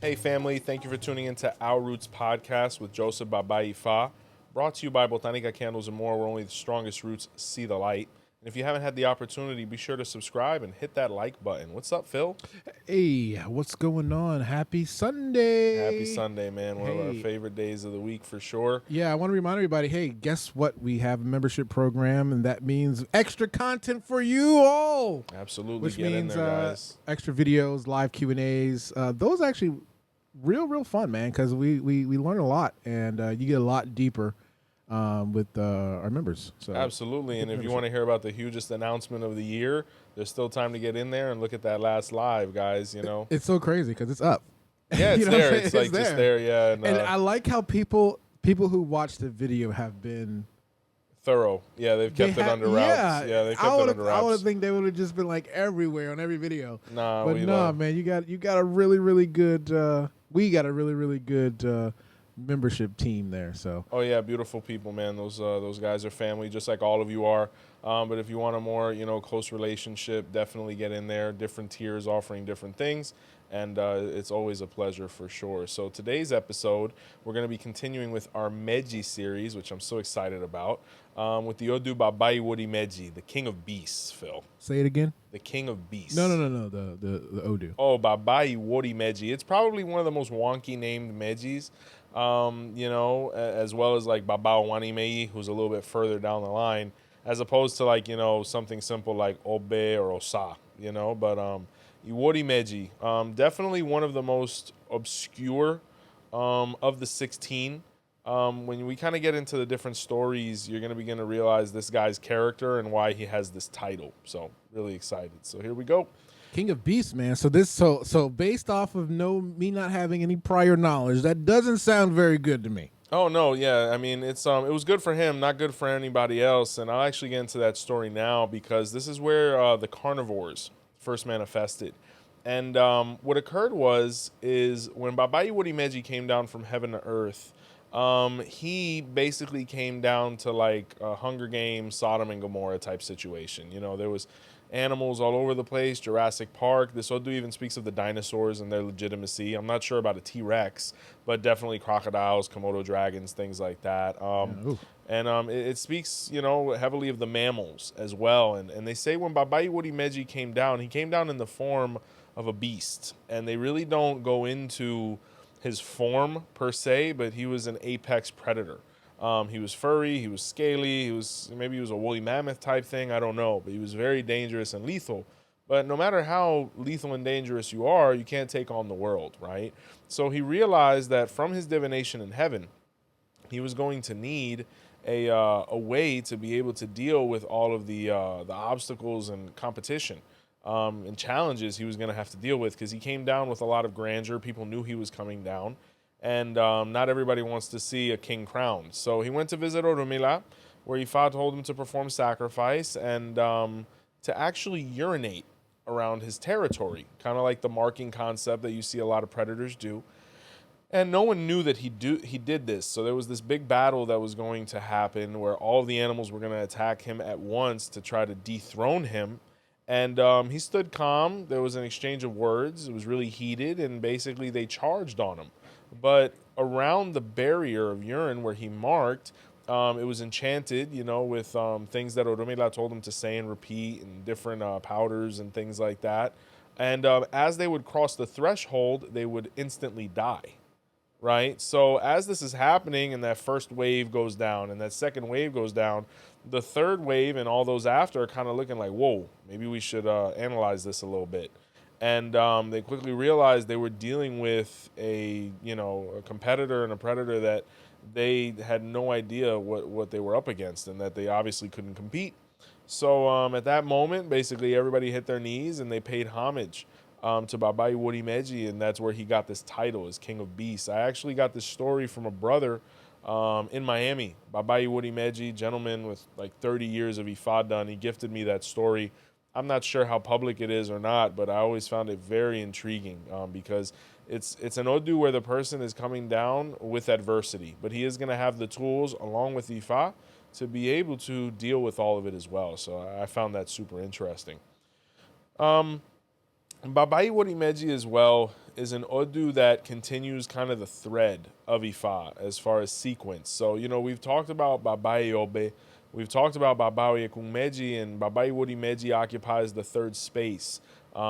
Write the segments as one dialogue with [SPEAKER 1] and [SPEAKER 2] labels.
[SPEAKER 1] Hey family, thank you for tuning into Our Roots podcast with Joseph Baba Ifa, brought to you by Botánica Candles and More, where only the strongest roots see the light. And if you haven't had the opportunity, be sure to subscribe and hit that like button. What's up, Phil?
[SPEAKER 2] Hey, what's going on? Happy Sunday.
[SPEAKER 1] Happy Sunday, man. One of our favorite days of the week for sure.
[SPEAKER 2] Yeah, I want to remind everybody, hey, guess what? We have a membership program, and that means extra content for you all.
[SPEAKER 1] Absolutely.
[SPEAKER 2] Which
[SPEAKER 1] Get in
[SPEAKER 2] means
[SPEAKER 1] there, guys.
[SPEAKER 2] Extra videos, live Q&As. Those are actually real fun, man, because we learn a lot, and you get a lot deeper with our members. So
[SPEAKER 1] Absolutely. And if you want to hear about the hugest announcement of the year, there's still time to get in there and look at that last live, guys, you know.
[SPEAKER 2] It's so crazy because it's up.
[SPEAKER 1] Yeah, it's there. It's like
[SPEAKER 2] there.
[SPEAKER 1] just there, yeah.
[SPEAKER 2] And I like how people who watch the video have been
[SPEAKER 1] thorough. Yeah, they've kept it under wraps. Yeah, they kept it under wraps.
[SPEAKER 2] I would think they would have just been like everywhere on every video.
[SPEAKER 1] Nah,
[SPEAKER 2] but no, man, you got a really good. We got a really good membership team there. So.
[SPEAKER 1] Oh yeah, beautiful people, man. Those guys are family, just like all of you are. But if you want a more close relationship, definitely get in there. Different tiers offering different things. And it's always a pleasure for sure. So today's episode, we're going to be continuing with our Magi series, which I'm so excited about, with the Iwori Meji, the King of Beasts, Phil.
[SPEAKER 2] Say it again.
[SPEAKER 1] The King of Beasts.
[SPEAKER 2] No, the Odu.
[SPEAKER 1] Oh, Baba Iwori Meji. It's probably one of the most wonky named Megis, as well as like Baba Ifa, who's a little bit further down the line, as opposed to like, something simple like Ōbe or Osa, but Iwori Meji, definitely one of the most obscure of the 16. When we kind of get into the different stories, you're going to begin to realize this guy's character and why he has this title. So really excited. So here we go.
[SPEAKER 2] King of Beasts, man. So this so based off of me not having any prior knowledge, that doesn't sound very good to me.
[SPEAKER 1] Oh no, yeah. I mean, it was good for him, not good for anybody else. And I'll actually get into that story now because this is where the carnivores first manifested. And what occurred is when Baba Iwori Meji came down from heaven to earth, he basically came down to like a Hunger Games, Sodom and Gomorrah type situation. There was animals all over the place, Jurassic Park. This Odu even speaks of the dinosaurs and their legitimacy. I'm not sure about a T-Rex, but definitely crocodiles, Komodo dragons, things like that. It speaks, heavily of the mammals as well. And they say when Baba Iwori Meji came down, he came down in the form of a beast. And they really don't go into his form per se, but he was an apex predator. He was furry, he was scaly, maybe he was a woolly mammoth type thing, I don't know, but he was very dangerous and lethal. But no matter how lethal and dangerous you are, you can't take on the world, right? So he realized that from his divination in heaven, he was going to need a way to be able to deal with all of the obstacles and competition and challenges he was going to have to deal with, because he came down with a lot of grandeur. People knew he was coming down. And not everybody wants to see a king crowned. So he went to visit Orunmila, where Ifa told him to perform sacrifice and to actually urinate around his territory, kind of like the marking concept that you see a lot of predators do. And no one knew that he did this. So there was this big battle that was going to happen where all of the animals were going to attack him at once to try to dethrone him. And he stood calm. There was an exchange of words. It was really heated, and basically they charged on him. But around the barrier of urine where he marked, it was enchanted, with things that Orunmila told him to say and repeat, and different powders and things like that. And as they would cross the threshold, they would instantly die, right? So as this is happening and that first wave goes down and that second wave goes down, the third wave and all those after are kind of looking like, whoa, maybe we should analyze this a little bit. And they quickly realized they were dealing with a competitor and a predator that they had no idea what they were up against, and that they obviously couldn't compete. So at that moment, basically everybody hit their knees and they paid homage to Baba Iwori Meji, and that's where he got this title as King of Beasts. I actually got this story from a brother in Miami. Baba Iwori Meji, gentleman with like 30 years of Ifa done. He gifted me that story. I'm not sure how public it is or not, but I always found it very intriguing because It's an Odu where the person is coming down with adversity, but he is going to have the tools along with Ifa to be able to deal with all of it as well. So I found that super interesting. Baba Iwori Meji as well is an Odu that continues kind of the thread of Ifa as far as sequence. So, we've talked about Baba Iobe, we've talked about Baba Meji, and Baba Iwori Meji occupies the third space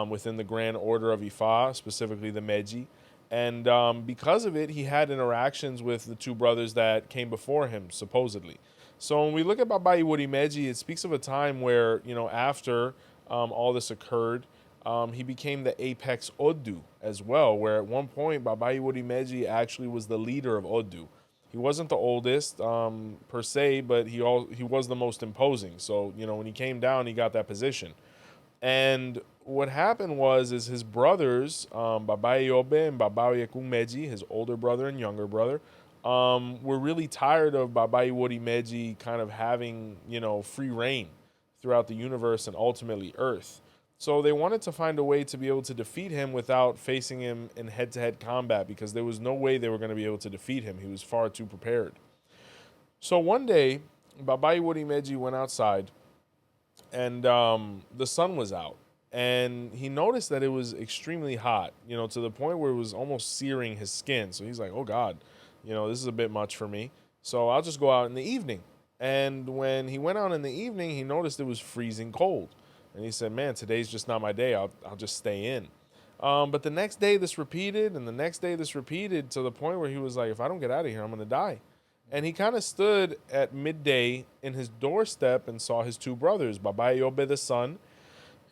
[SPEAKER 1] within the grand order of Ifa, specifically the Meji. And because of it, he had interactions with the two brothers that came before him, supposedly. So when we look at Baba Iwori Meji, it speaks of a time where, after all this occurred, he became the apex Odu as well, where at one point Baba Iwori Meji actually was the leader of Odu. He wasn't the oldest per se, but he was the most imposing. So, when he came down, he got that position. And what happened is his brothers, Baba Iobe and Baba Meji, his older brother and younger brother, were really tired of Baba Iwori Meji kind of having, free reign throughout the universe and ultimately Earth. So they wanted to find a way to be able to defeat him without facing him in head-to-head combat, because there was no way they were going to be able to defeat him. He was far too prepared. So one day, Baba Iwori Meji went outside, and the sun was out. And he noticed that it was extremely hot, to the point where it was almost searing his skin. So he's like, oh God, this is a bit much for me. So I'll just go out in the evening. And when he went out in the evening, he noticed it was freezing cold. And he said, man, today's just not my day. I'll just stay in. But the next day this repeated, and the next day this repeated, to the point where he was like, if I don't get out of here, I'm going to die. And he kind of stood at midday in his doorstep and saw his two brothers, Baba Iobe the sun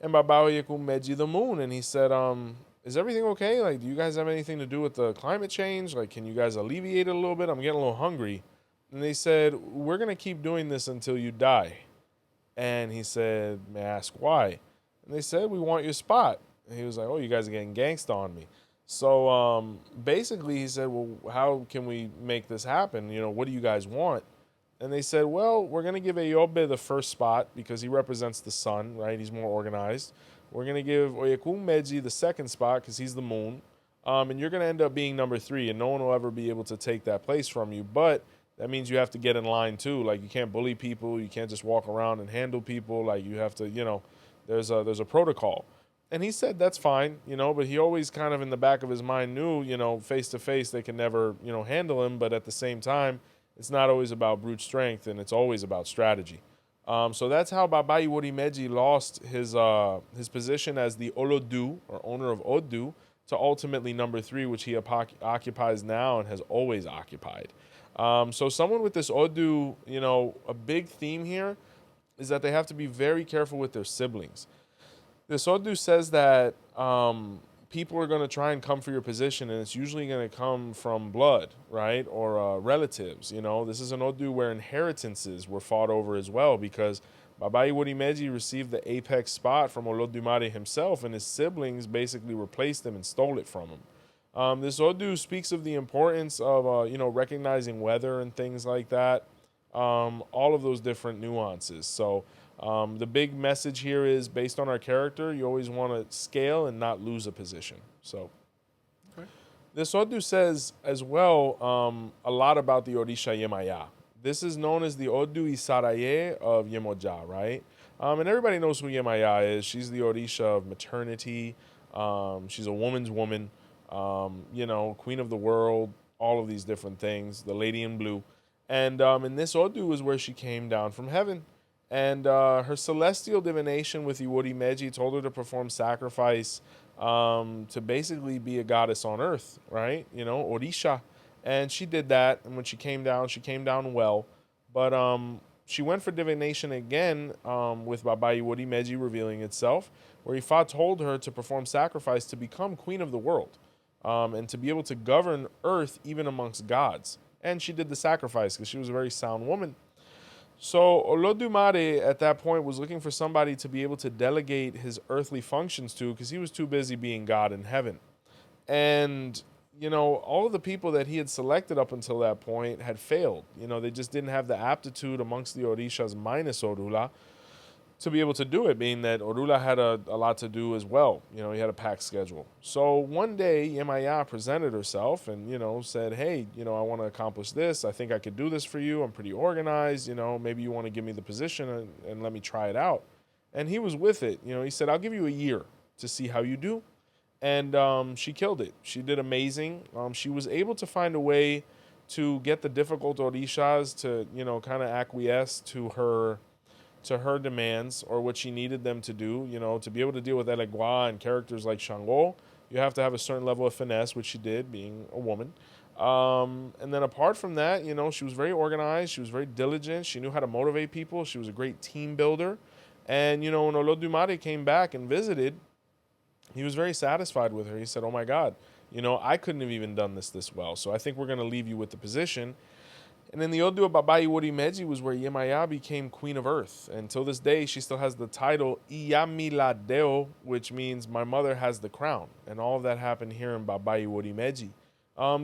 [SPEAKER 1] and Baba Meji the moon. And he said, is everything okay? Like, do you guys have anything to do with the climate change? Like, can you guys alleviate it a little bit? I'm getting a little hungry. And they said, we're going to keep doing this until you die. And he said, may I ask why? And they said, we want your spot. And he was like, oh, you guys are getting gangsta on me. So basically he said, well, how can we make this happen? What do you guys want? And they said, well, we're going to give Iobe the first spot because he represents the sun, right? He's more organized. We're going to give Meji the second spot because he's the moon. And you're going to end up being number 3, and no one will ever be able to take that place from you. But that means you have to get in line too. Like, you can't bully people. You can't just walk around and handle people. Like, you have to, there's a protocol. And he said that's fine, but he always kind of in the back of his mind knew, face to face they can never, handle him. But at the same time, it's not always about brute strength, and it's always about strategy. So that's how Baba Iwori Meji lost his position as the Olodu, or owner of Odu, to ultimately number 3, which he occupies now and has always occupied. So someone with this Odu, a big theme here is that they have to be very careful with their siblings. This Odu says that people are going to try and come for your position, and it's usually going to come from blood, right, or relatives. This is an Odu where inheritances were fought over as well, because Baba Iwori Meji received the apex spot from Olodumares himself, and his siblings basically replaced him and stole it from him. This Odu speaks of the importance of, recognizing weather and things like that, all of those different nuances. So the big message here is, based on our character, you always want to scale and not lose a position. So okay. This Odu says as well a lot about the Orisha Yemaya. This is known as the Odu Isaraye of Yemoja, right? And everybody knows who Yemaya is. She's the Orisha of maternity. She's a woman's woman, queen of the world, all of these different things, the lady in blue. And in this Odu is where she came down from heaven. And her celestial divination with Iwori Meji told her to perform sacrifice to basically be a goddess on earth, right? Orisha. And she did that. And when she came down well. But she went for divination again with Baba Iwori Meji revealing itself, where Ifa told her to perform sacrifice to become queen of the world and to be able to govern earth even amongst gods. And she did the sacrifice because she was a very sound woman. So Olodumares at that point was looking for somebody to be able to delegate his earthly functions to, because he was too busy being God in heaven. And, all of the people that he had selected up until that point had failed. They just didn't have the aptitude amongst the Orishas minus Orula to be able to do it, being that Orula had a lot to do as well. You know, he had a packed schedule. So one day, Yemaya presented herself and, you know, said, hey, you know, I want to accomplish this. I think I could do this for you. I'm pretty organized. You know, maybe you want to give me the position and let me try it out. And he was with it. You know, he said, I'll give you a year to see how you do. And she killed it. She did amazing. She was able to find a way to get the difficult Orishas to, you know, kind of acquiesce to her demands or what she needed them to do. You know, to be able to deal with 𝗃𝗏𝗄 and characters like Shango, you have to have a certain level of finesse, which she did, being a woman. And then apart from that, you know, she was very organized. She was very diligent. She knew how to motivate people. She was a great team builder. And, you know, when Olodumares came back and visited, he was very satisfied with her. He said, oh my God, you know, I couldn't have even done this well. So I think we're going to leave you with the position. And then the Odu of Baba Iwori Meji was where Yemaya became Queen of Earth. And till this day, she still has the title 𝗃𝗏𝗏𝗿𝗄, which means my mother has the crown. And all of that happened here in Baba Iwori Meji.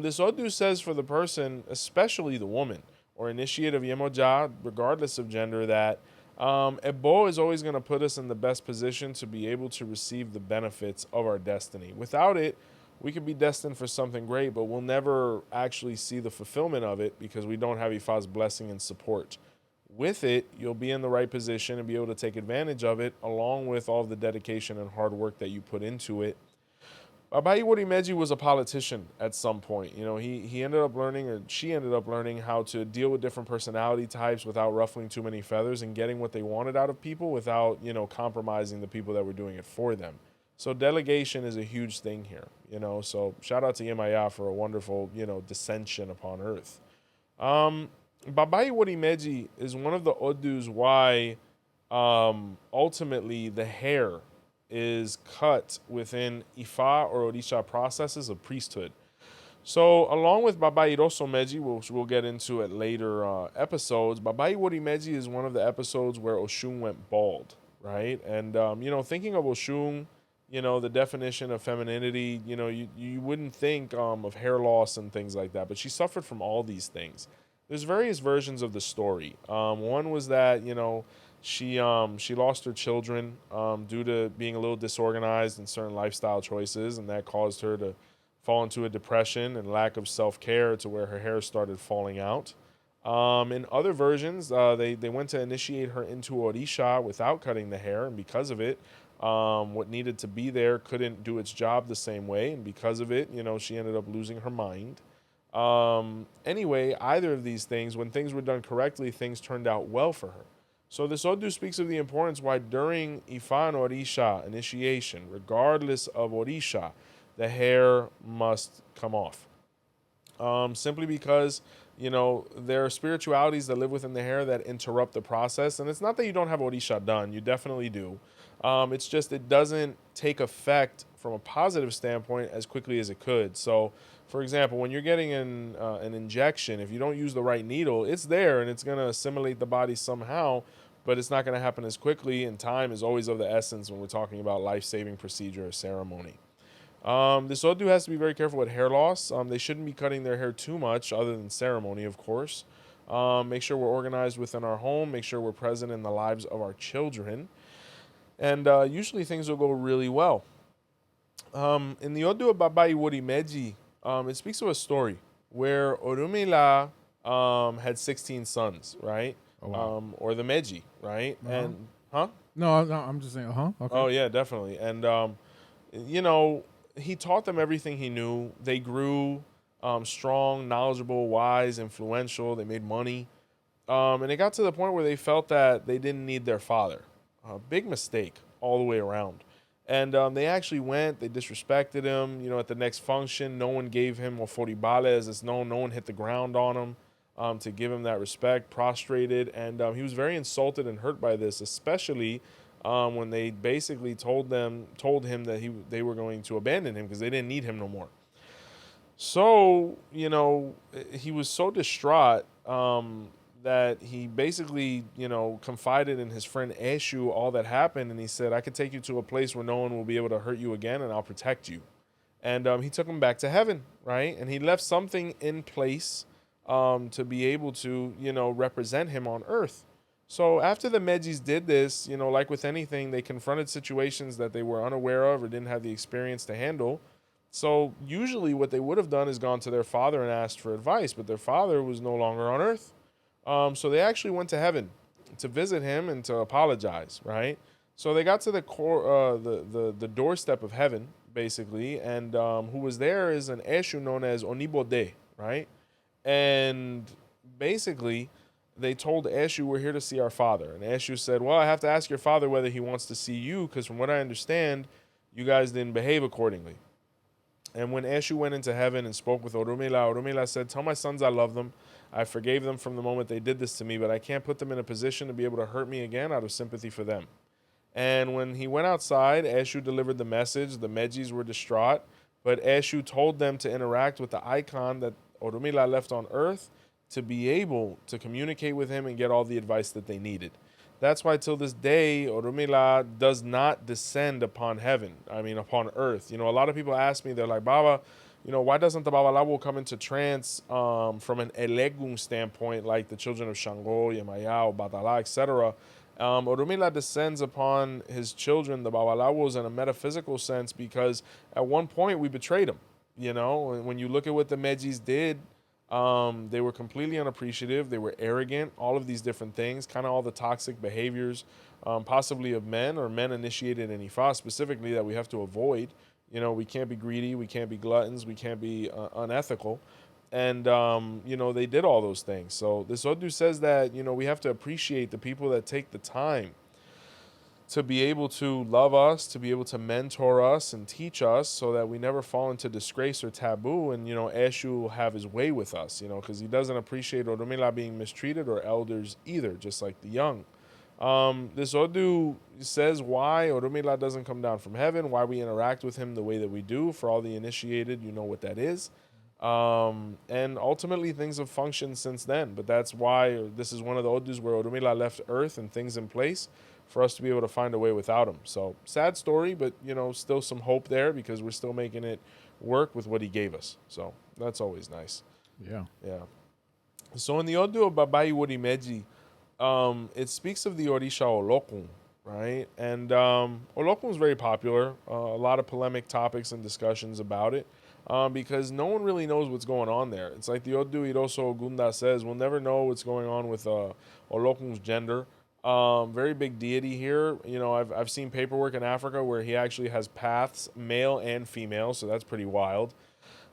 [SPEAKER 1] This Odu says for the person, especially the woman, or initiate of Yemoja, regardless of gender, that 𝗃𝗏𝗍 is always going to put us in the best position to be able to receive the benefits of our destiny. Without it, we could be destined for something great, but we'll never actually see the fulfillment of it because we don't have Ifa's blessing and support. With it, you'll be in the right position and be able to take advantage of it, along with all the dedication and hard work that you put into it. Baba Iwori Meji was a politician at some point. You know, he ended up learning, or she ended up learning, how to deal with different personality types without ruffling too many feathers and getting what they wanted out of people without, you know, compromising the people that were doing it for them. So delegation is a huge thing here, you know. So shout out to Yemaya for a wonderful, you know, descension upon earth. Baba Iwori Meji is one of the Odus why ultimately the hair is cut within Ifa or Orisha processes of priesthood. So along with Baba Iroso Meji, which we'll get into at later episodes, Baba Iwori Meji is one of the episodes where Oshun went bald, right? And, you know, thinking of Oshun, you know, the definition of femininity, you know, you wouldn't think of hair loss and things like that, but she suffered from all these things. There's various versions of the story. One was that, you know, she lost her children due to being a little disorganized in certain lifestyle choices, and that caused her to fall into a depression and lack of self-care to where her hair started falling out. In other versions, they went to initiate her into Orisha without cutting the hair, and because of it, what needed to be there couldn't do its job the same way, and because of it, you know, she ended up losing her mind. Anyway, either of these things, when things were done correctly, things turned out well for her. So this Odu speaks of the importance why during Ifa and Orisha initiation, regardless of Orisha, the hair must come off. Simply because, you know, there are spiritualities that live within the hair that interrupt the process. And it's not that you don't have Orisha done. You definitely do. It's just it doesn't take effect from a positive standpoint as quickly as it could. So, for example, when you're getting an injection, if you don't use the right needle, it's there and it's going to assimilate the body somehow, but it's not going to happen as quickly. And time is always of the essence when we're talking about life-saving procedure or ceremony. This Odu has to be very careful with hair loss. They shouldn't be cutting their hair too much other than ceremony, of course. Make sure we're organized within our home. Make sure we're present in the lives of our children. And usually things will go really well. In the Odu of Baba Iwori Meji, it speaks of a story where Orunmila had 16 sons, right?
[SPEAKER 2] Oh, wow.
[SPEAKER 1] Or the Meji, right?
[SPEAKER 2] Uh-huh.
[SPEAKER 1] And, huh?
[SPEAKER 2] No, I'm just saying, okay.
[SPEAKER 1] Oh, yeah, definitely. And, you know, he taught them everything he knew. They grew strong, knowledgeable, wise, influential. They made money. And it got to the point where they felt that they didn't need their father. Big mistake all the way around. And they actually went, they disrespected him. You know, at the next function, no one gave him 𝗃𝗏𝗏𝗍𝗏, as it's known. No one hit the ground on him to give him that respect, prostrated. And he was very insulted and hurt by this, especially when they basically told him that they were going to abandon him because they didn't need him no more. So, you know, he was so distraught that he basically, you know, confided in his friend Eshu all that happened. And he said, I could take you to a place where no one will be able to hurt you again, and I'll protect you. And he took him back to heaven, right? And he left something in place to be able to, you know, represent him on earth. So after the Megis did this, like with anything, they confronted situations that they were unaware of or didn't have the experience to handle. So usually what they would have done is gone to their father and asked for advice, but their father was no longer on earth. So they actually went to heaven to visit him and to apologize, right? So they got to the the doorstep of heaven, basically, and who was there is an 𝘃𝗶𝗱𝗏 known as 𝘃𝗶𝗶𝗍, right? And basically, they told 𝘃𝗶𝗃, we're here to see our father. And 𝘃𝗶𝗃 said, well, I have to ask your father whether he wants to see you, because from what I understand, you guys didn't behave accordingly. And when 𝘃𝗶𝗃 went into heaven and spoke with Olodumares said, tell my sons I love them. I forgave them from the moment they did this to me, but I can't put them in a position to be able to hurt me again out of sympathy for them. And when he went outside, 𝘃𝗶𝗃 delivered the message. The Megis were distraught, but 𝘃𝗶𝗃 told them to interact with the icon that Orunmila left on Earth to be able to communicate with him and get all the advice that they needed. That's why till this day, Orunmila does not descend upon heaven. I mean, upon Earth. A lot of people ask me, they're like, Baba, why doesn't the 𝗿𝗶𝗸𝗏 come into trance from an Elegun standpoint, like the children of 𝗀𝗲𝗍, Yemaya, 𝗿𝗶𝗸𝗏, etc.? Orunmila descends upon his children, the 𝗿𝗶𝗸𝗏s, in a metaphysical sense because at one point we betrayed him. When you look at what the Megis did, they were completely unappreciative. They were arrogant, all of these different things, kind of all the toxic behaviors, possibly of men or men initiated in Ifa specifically that we have to avoid. We can't be greedy, we can't be gluttons, we can't be unethical. And, they did all those things. So this Odu says that, we have to appreciate the people that take the time to be able to love us, to be able to mentor us and teach us so that we never fall into disgrace or taboo. And, 𝘃𝗶𝗃 will have his way with us, because he doesn't appreciate Orunmila being mistreated or elders either, just like the young. This Odu says why Orunmila doesn't come down from heaven, why we interact with him the way that we do. For all the initiated, you know what that is. And ultimately things have functioned since then, but that's why this is one of the Odus where Orunmila left Earth and things in place for us to be able to find a way without him. So sad story, but still some hope there because we're still making it work with what he gave us. So that's always nice.
[SPEAKER 2] Yeah.
[SPEAKER 1] Yeah. So in the Odu of Baba Iwori Meji, it speaks of the Orisha Olokun, right? And Olokun is very popular. A lot of polemic topics and discussions about it. Because no one really knows what's going on there. It's like the Odu Iroso Ogunda says, we'll never know what's going on with Olokun's gender. Very big deity here. I've seen paperwork in Africa where he actually has paths, male and female, so that's pretty wild.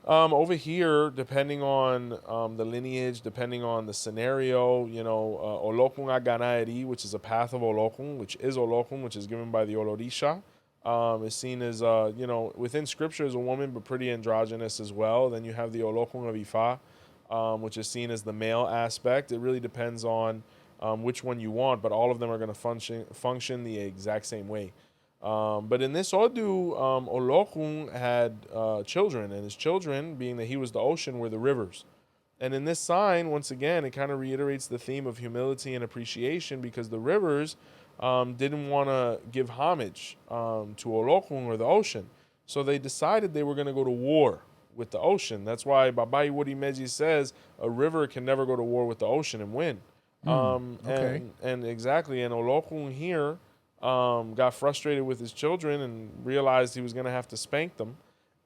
[SPEAKER 1] Over here, depending on the lineage, depending on the scenario, Olokun Aganaeri, which is a path of Olokun, which is Olokun, which is given by the Olorisha, is seen as, within scripture as a woman, but pretty androgynous as well. Then you have the Olokun of Ifa, which is seen as the male aspect. It really depends on which one you want, but all of them are going to function the exact same way. But in this Odu, Olokun had children, and his children, being that he was the ocean, were the rivers. And in this sign, once again, it kind of reiterates the theme of humility and appreciation because the rivers didn't want to give homage to Olokun or the ocean. So they decided they were going to go to war with the ocean. That's why Baba Iwori Meji says a river can never go to war with the ocean and win.
[SPEAKER 2] Okay.
[SPEAKER 1] And exactly, and Olokun here got frustrated with his children and realized he was going to have to spank them.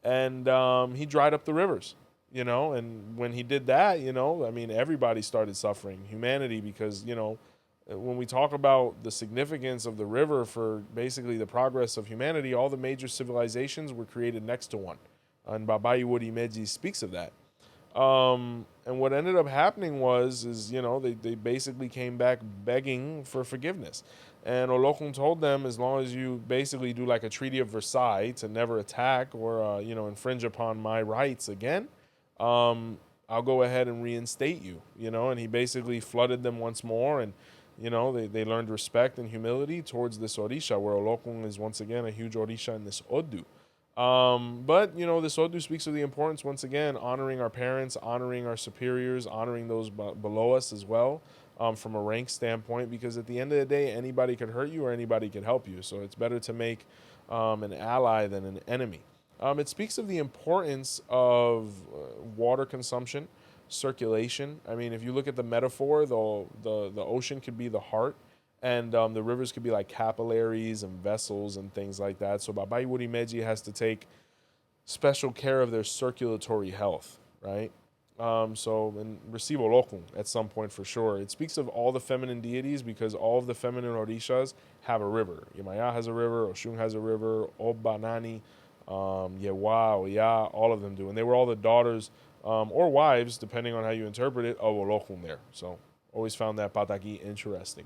[SPEAKER 1] And he dried up the rivers, and when he did that, everybody started suffering, humanity, because, when we talk about the significance of the river for basically the progress of humanity, all the major civilizations were created next to one. And Baba Iwori Meji speaks of that. And what ended up happening is they basically came back begging for forgiveness. And Olokun told them, as long as you basically do like a Treaty of Versailles to never attack or, infringe upon my rights again, I'll go ahead and reinstate you, and he basically flooded them once more. And, they learned respect and humility towards this Orisha, where Olokun is once again a huge Orisha in this Odu. But, this Odu speaks of the importance, once again, honoring our parents, honoring our superiors, honoring those below us as well, from a rank standpoint, because at the end of the day, anybody could hurt you or anybody could help you. So it's better to make an ally than an enemy. It speaks of the importance of water consumption. circulation. I mean, if you look at the metaphor, the ocean could be the heart, and the rivers could be like capillaries and vessels and things like that. So Baba Iwori Meji has to take special care of their circulatory health, right? And receive olokun at some point for sure. It speaks of all the feminine deities because all of the feminine orishas have a river. Yemaya has a river, Oshun has a river, Obanani, Yewa, Oya, all of them do. And they were all the daughters or wives, depending on how you interpret it, of olokun there. So always found that pataki interesting.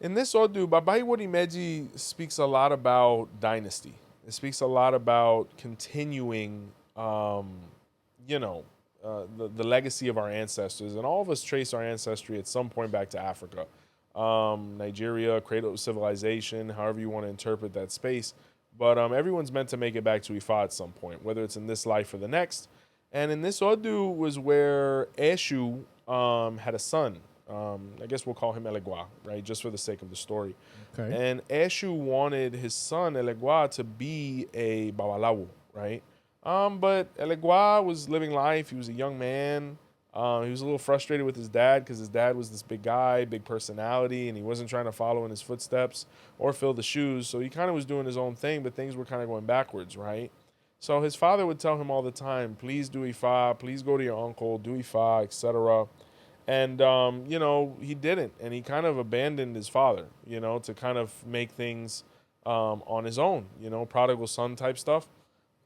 [SPEAKER 1] In this Odu, Baba Iwori Meji speaks a lot about dynasty. It speaks a lot about continuing the legacy of our ancestors. And all of us trace our ancestry at some point back to Africa. Nigeria, cradle of civilization, however you want to interpret that space. But everyone's meant to make it back to Ifa at some point, whether it's in this life or the next. And in this Odu was where 𝘃𝗶𝗱𝗁 had a son. I guess we'll call him 𝗃𝗶𝗱𝗁, right, just for the sake of the story.
[SPEAKER 2] Okay.
[SPEAKER 1] And 𝘃𝗶𝗱𝗁 wanted his son 𝗃𝗶𝗍𝗁 to be a babalawo, right? But 𝗃𝗶𝗍𝗁 was living life. He was a young man. He was a little frustrated with his dad because his dad was this big guy, big personality, and he wasn't trying to follow in his footsteps or fill the shoes. So he kind of was doing his own thing, but things were kind of going backwards, right? So his father would tell him all the time, please do Ifa, please go to your uncle, do Ifa, etc. And, he didn't. And he kind of abandoned his father, to kind of make things on his own, prodigal son type stuff.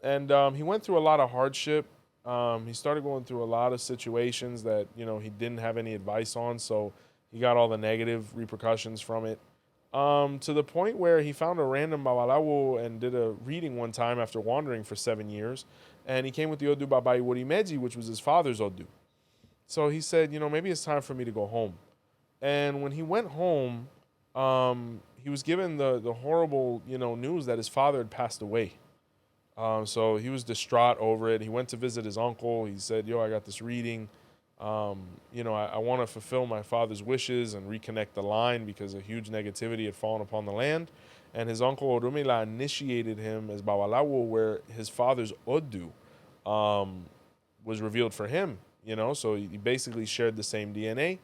[SPEAKER 1] And he went through a lot of hardship. He started going through a lot of situations that, he didn't have any advice on. So he got all the negative repercussions from it. To the point where he found a random babalawo and did a reading one time after wandering for 7 years. And he came with the Odu Baba Iwori Meji, which was his father's Odu. So he said, maybe it's time for me to go home. And when he went home, he was given the horrible, news that his father had passed away. So he was distraught over it. He went to visit his uncle. He said, I got this reading. I want to fulfill my father's wishes and reconnect the line because a huge negativity had fallen upon the land. And his uncle Orumila initiated him as Babalawo, where his father's Odu was revealed for him. So he basically shared the same DNA.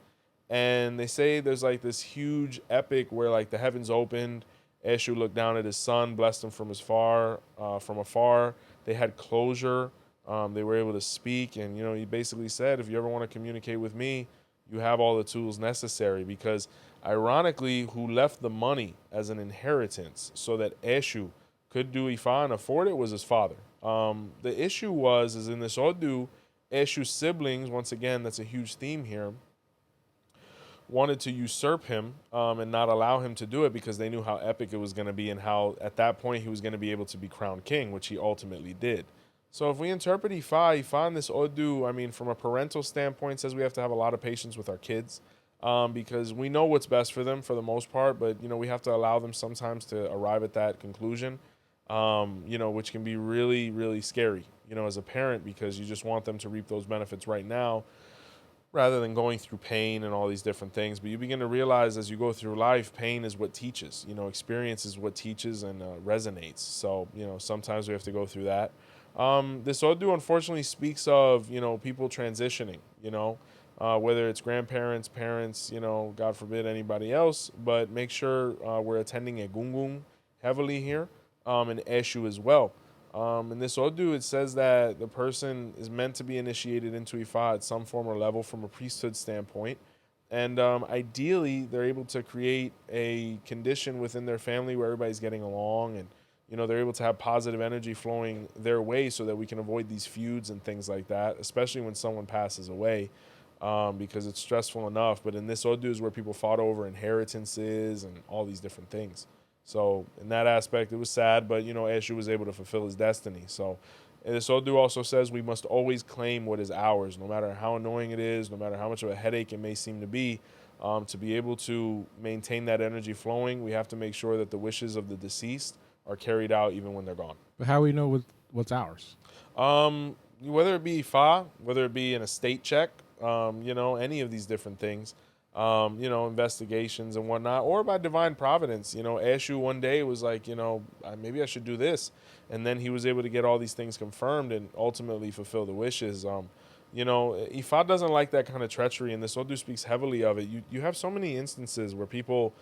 [SPEAKER 1] And they say there's like this huge epic where like the heavens opened. 𝘃𝗶𝗱𝗁 looked down at his son, blessed him from afar. They had closure. They were able to speak. And, he basically said, if you ever want to communicate with me, you have all the tools necessary. Because ironically, who left the money as an inheritance so that 𝘃𝗶𝗱𝗁 could do Ifa and afford it was his father. The issue is in this Odu, 𝘃𝗶𝗱𝗁's siblings, once again, that's a huge theme here, wanted to usurp him and not allow him to do it because they knew how epic it was going to be and how at that point he was going to be able to be crowned king, which he ultimately did. So if we interpret Ifa in this Odu, I mean, from a parental standpoint, says we have to have a lot of patience with our kids because we know what's best for them for the most part, but, we have to allow them sometimes to arrive at that conclusion, which can be really, really scary, as a parent because you just want them to reap those benefits right now, rather than going through pain and all these different things. But you begin to realize as you go through life, pain is what teaches. Experience is what teaches and resonates. So, sometimes we have to go through that. This Odu, unfortunately, speaks of, people transitioning, whether it's grandparents, parents, God forbid anybody else. But make sure we're attending a gungung heavily here and 𝘃𝗶𝗱𝗁 as well. In this Odu, it says that the person is meant to be initiated into Ifa at some form or level from a priesthood standpoint. And ideally, they're able to create a condition within their family where everybody's getting along and, they're able to have positive energy flowing their way so that we can avoid these feuds and things like that, especially when someone passes away because it's stressful enough. But in this Odu is where people fought over inheritances and all these different things. So in that aspect, it was sad, but, 𝘃𝗶𝗱𝗁 was able to fulfill his destiny. So this Odu also says we must always claim what is ours, no matter how annoying it is, no matter how much of a headache it may seem to be able to maintain that energy flowing, we have to make sure that the wishes of the deceased are carried out even when they're gone.
[SPEAKER 2] But how do we know what's ours?
[SPEAKER 1] Whether it be Ifa, whether it be an estate check, any of these different things, investigations and whatnot, or by divine providence. 𝘃𝗶𝗱𝗁 one day was like, maybe I should do this. And then he was able to get all these things confirmed and ultimately fulfill the wishes. You know, Ifa doesn't like that kind of treachery, and this Odu speaks heavily of it. You have so many instances where people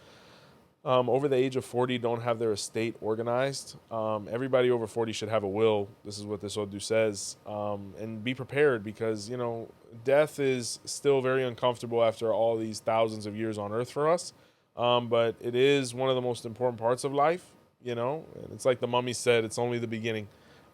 [SPEAKER 1] over the age of 40 don't have their estate organized. Everybody over 40 should have a will. This is what this Odu says. And be prepared because, you know, death is still very uncomfortable after all these thousands of years on earth for us. But it is one of the most important parts of life, you know. And it's like the mummy said, it's only the beginning.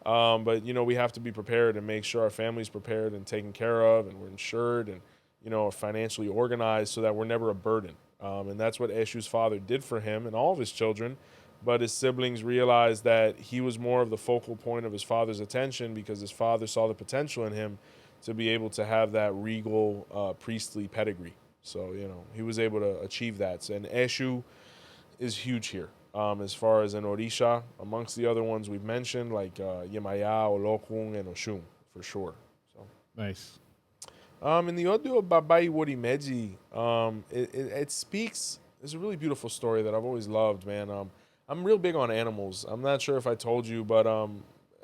[SPEAKER 1] But, you know, we have to be prepared and make sure our family's prepared and taken care of and we're insured and, you know, financially organized so that we're never a burden. And that's what 𝘃𝗚𝗍's father did for him and all of his children. But his siblings realized that he was more of the focal point of his father's attention because his father saw the potential in him to be able to have that regal priestly pedigree. So, you know, he was able to achieve that. And 𝘃𝗚𝗍 is huge here. As far as an Orisha, amongst the other ones we've mentioned, like Yemaya, Olokun, and Oshun, for sure. So
[SPEAKER 2] Nice.
[SPEAKER 1] in the Odu of Baba Iwori Meji, it speaks. It's a really beautiful story that I've always loved, man. I'm real big on animals. I'm not sure if I told you, but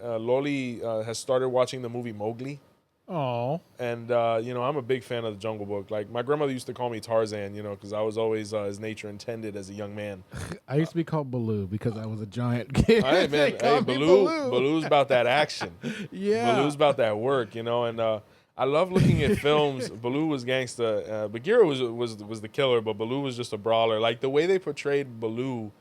[SPEAKER 1] Loli has started watching the movie Mowgli.
[SPEAKER 2] Oh.
[SPEAKER 1] And, you know, I'm a big fan of the Jungle Book. Like, my grandmother used to call me Tarzan, you know, because I was always as nature intended as a young man.
[SPEAKER 2] I used to be called Baloo because I was a giant kid.
[SPEAKER 1] All right, man.
[SPEAKER 2] They
[SPEAKER 1] Hey,
[SPEAKER 2] called me
[SPEAKER 1] Baloo's about that action.
[SPEAKER 2] Yeah.
[SPEAKER 1] Baloo's about that work, you know, and I love looking at films. Baloo was gangsta. Bagheera was the killer, but Baloo was just a brawler. Like, the way they portrayed Baloo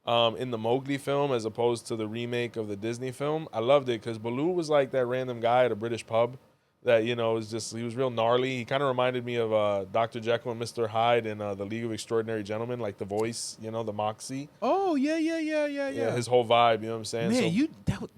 [SPEAKER 1] in the Mowgli film as opposed to the remake of the Disney film, I loved it because Baloo was like that random guy at a British pub that, you know, he was real gnarly. He kind of reminded me of Dr. Jekyll and Mr. Hyde in the League of Extraordinary Gentlemen, like the voice, you know, the moxie.
[SPEAKER 2] Oh, yeah.
[SPEAKER 1] Yeah, his whole vibe, you know what I'm saying?
[SPEAKER 2] Man,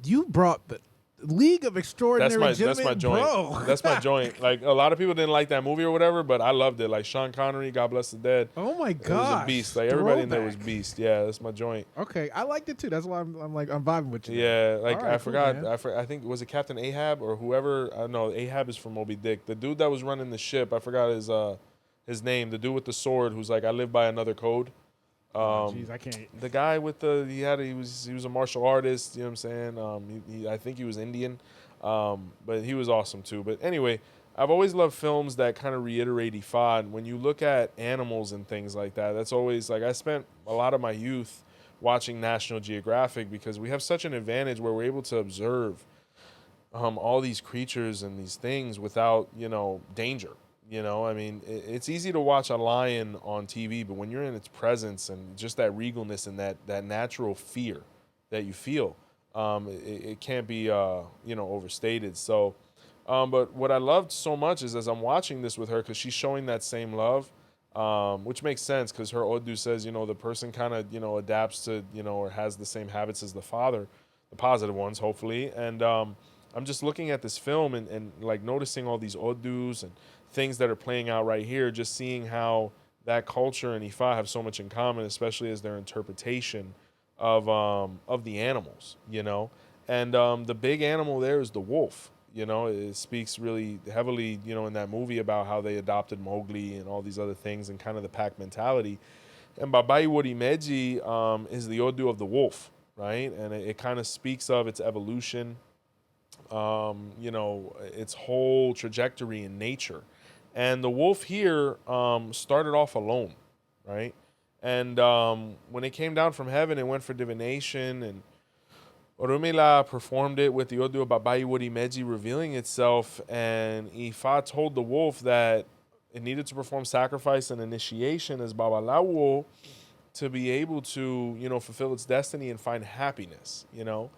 [SPEAKER 2] you brought the League of Extraordinary
[SPEAKER 1] That's my
[SPEAKER 2] Gentlemen,
[SPEAKER 1] joint.
[SPEAKER 2] bro.
[SPEAKER 1] That's my joint. Like, a lot of people didn't like that movie or whatever, but I loved it. Like Sean Connery, God bless the dead.
[SPEAKER 2] Oh my
[SPEAKER 1] It was
[SPEAKER 2] god.
[SPEAKER 1] a beast. Like, everybody in there was beast. Yeah, that's my joint.
[SPEAKER 2] Okay, I liked it too. That's why I'm vibing with you.
[SPEAKER 1] Yeah, like,
[SPEAKER 2] All right,
[SPEAKER 1] I forgot.
[SPEAKER 2] cool,
[SPEAKER 1] I think, was it Captain Ahab or whoever? I don't know. Ahab is from Moby Dick. The dude that was running the ship, I forgot his name. The dude with the sword, who's like, I live by another code.
[SPEAKER 2] Jeez, I can't.
[SPEAKER 1] The guy with he was a martial artist. You know what I'm saying? I think he was Indian, but he was awesome too. But anyway, I've always loved films that kind of reiterate Ifa. And when you look at animals and things like that, that's always like, I spent a lot of my youth watching National Geographic because we have such an advantage where we're able to observe all these creatures and these things without, you know, danger. You know, I mean, it's easy to watch a lion on TV, but when you're in its presence and just that regalness and that natural fear that you feel, it can't be, you know, overstated. So, but what I loved so much is as I'm watching this with her, because she's showing that same love, which makes sense because her Odu says, you know, the person kind of, you know, adapts to, you know, or has the same habits as the father, the positive ones, hopefully. And I'm just looking at this film and like noticing all these Odus and things that are playing out right here, just seeing how that culture and Ifa have so much in common, especially as their interpretation of the animals, you know. And the big animal there is the wolf. You know, it speaks really heavily, you know, in that movie about how they adopted Mowgli and all these other things and kind of the pack mentality. And Baba Iwori Meji is the Odu of the wolf, right? And it kind of speaks of its evolution, you know, its whole trajectory in nature. And the wolf here started off alone, right? And when it came down from heaven, it went for divination, and Orunmila performed it with the Odu of Baba Iwori Meji revealing itself, and Ifa told the wolf that it needed to perform sacrifice and initiation as Babalawo to be able to, you know, fulfill its destiny and find happiness, you know.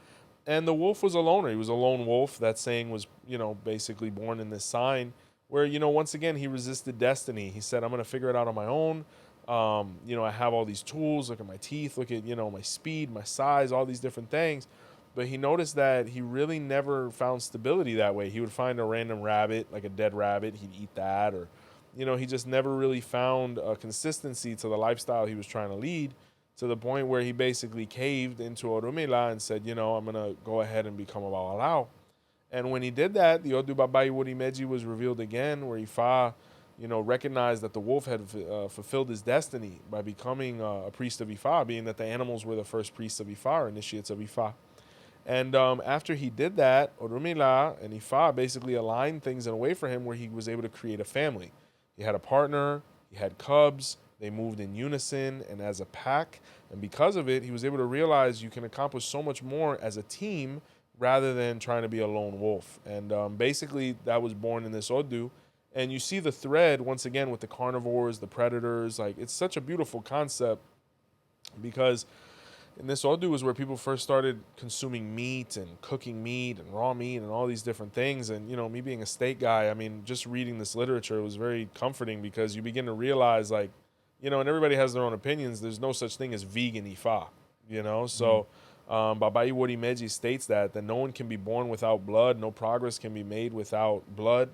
[SPEAKER 1] And the wolf was a loner. He was a lone wolf. That saying was, you know, basically born in this sign where, you know, once again, he resisted destiny. He said, I'm going to figure it out on my own. You know, I have all these tools. Look at my teeth. Look at, you know, my speed, my size, all these different things. But he noticed that he really never found stability that way. He would find a random rabbit, like a dead rabbit. He'd eat that. Or, you know, he just never really found a consistency to the lifestyle he was trying to lead, to the point where he basically caved into Orunmila and said, you know, I'm going to go ahead and become a Babalawo. And when he did that, the Odu Baba Iwori Meji was revealed again, where Ifa, you know, recognized that the wolf had fulfilled his destiny by becoming a priest of Ifa, being that the animals were the first priests of Ifa, or initiates of Ifa. And after he did that, Orunmila and Ifa basically aligned things in a way for him where he was able to create a family. He had a partner, he had cubs, they moved in unison and as a pack. And because of it, he was able to realize you can accomplish so much more as a team rather than trying to be a lone wolf. And basically, that was born in this Odu. And you see the thread once again with the carnivores, the predators. Like, it's such a beautiful concept because in this Odu is where people first started consuming meat and cooking meat and raw meat and all these different things. And, you know, me being a steak guy, I mean, just reading this literature was very comforting because you begin to realize, like, you know, and everybody has their own opinions. There's no such thing as vegan Ifa, you know? So Baba Iwori Meji states that no one can be born without blood. No progress can be made without blood.